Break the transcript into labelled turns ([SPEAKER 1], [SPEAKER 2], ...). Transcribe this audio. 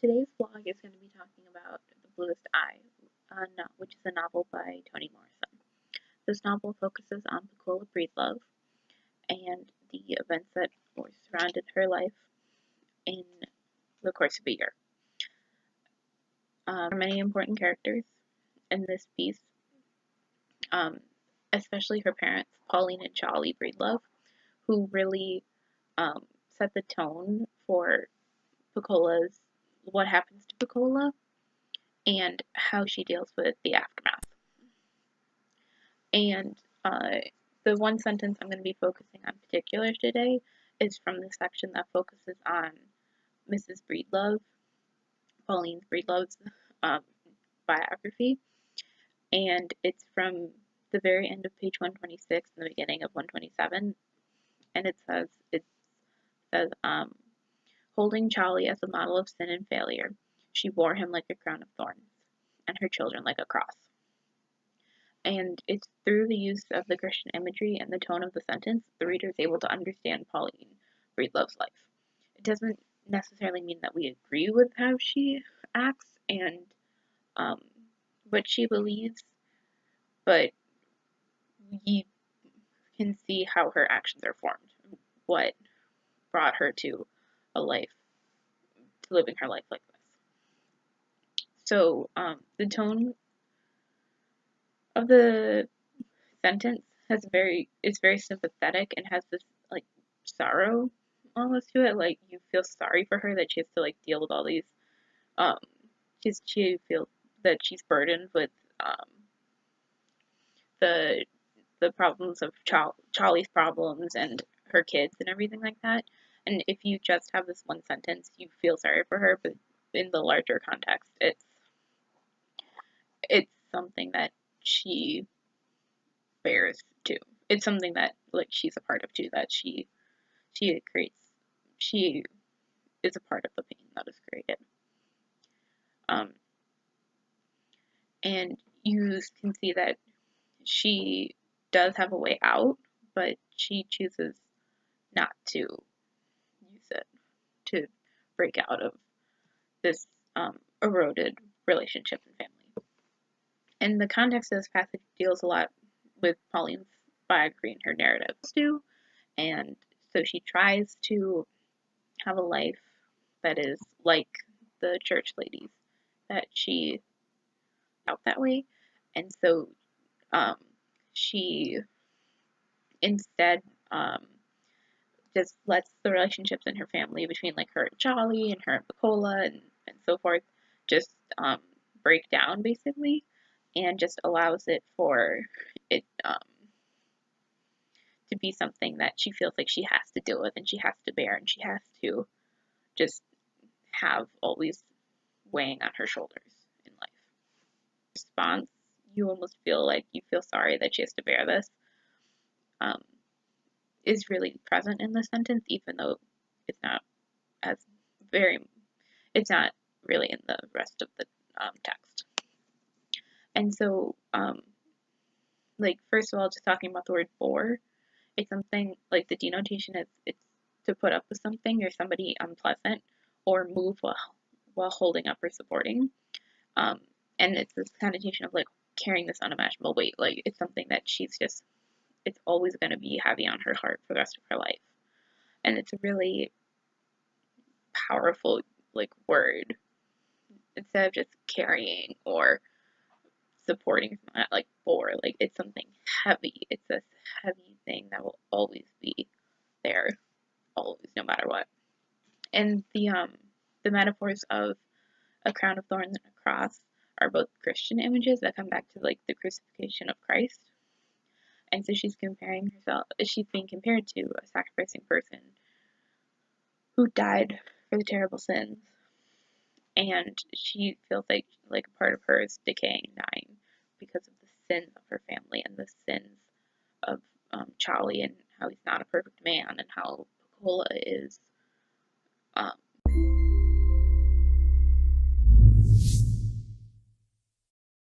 [SPEAKER 1] Today's vlog is going to be talking about The Bluest Eye, which is a novel by Toni Morrison. This novel focuses on Pecola Breedlove and the events that surrounded her life in the course of a year. There are many important characters in this piece, especially her parents, Pauline and Charlie Breedlove, who really set the tone for what happens to Pecola and how she deals with the aftermath. And the one sentence I'm going to be focusing on particular today is from the section that focuses on Mrs. Breedlove, Pauline Breedlove's biography, and it's from the very end of page 126 and the beginning of 127, and it says, holding Charlie as a model of sin and failure, she wore him like a crown of thorns, and her children like a cross. And it's through the use of the Christian imagery and the tone of the sentence, the reader is able to understand Pauline Breedlove's life. It doesn't necessarily mean that we agree with how she acts and what she believes, but we can see how her actions are formed, what brought her to living her life like this. So the tone of the sentence is very sympathetic and has this like sorrow almost to it. Like you feel sorry for her that she has to like deal with all these she feels that she's burdened with the problems of Charlie's problems and her kids and everything like that. And if you just have this one sentence, you feel sorry for her, but in the larger context, it's something that she bears too. It's something that like she's a part of too, that she is a part of the pain that is created. And you can see that she does have a way out, but she chooses not to use it to break out of this eroded relationship and family. And the context of this passage deals a lot with Pauline's biography and her narrative too, and so she tries to have a life that is like the church ladies that she out that way, and so she instead just lets the relationships in her family between like her and Charlie and her and Pecola and so forth just break down basically, and just allows it for it to be something that she feels like she has to deal with and she has to bear and she has to just have always weighing on her shoulders in life. Response, you almost feel like you feel sorry that she has to bear this, is really present in the sentence, even though it's not really in the rest of the text. And so, like, first of all, just talking about the word bore, it's something like the denotation it's to put up with something or somebody unpleasant or move while holding up or supporting. And it's this connotation of like carrying this unimaginable weight. Like it's something that it's always going to be heavy on her heart for the rest of her life. And it's a really powerful like word. Instead of just carrying or supporting, like bore, like it's something heavy. It's this heavy thing that will always be there, always, no matter what. And the metaphors of a crown of thorns and a cross are both Christian images that come back to like the crucifixion of Christ. And so she's being compared to a sacrificing person who died for the terrible sins, and she feels like a part of her is decaying, dying because of the sins of her family and the sins of Charlie and how he's not a perfect man and how Pecola is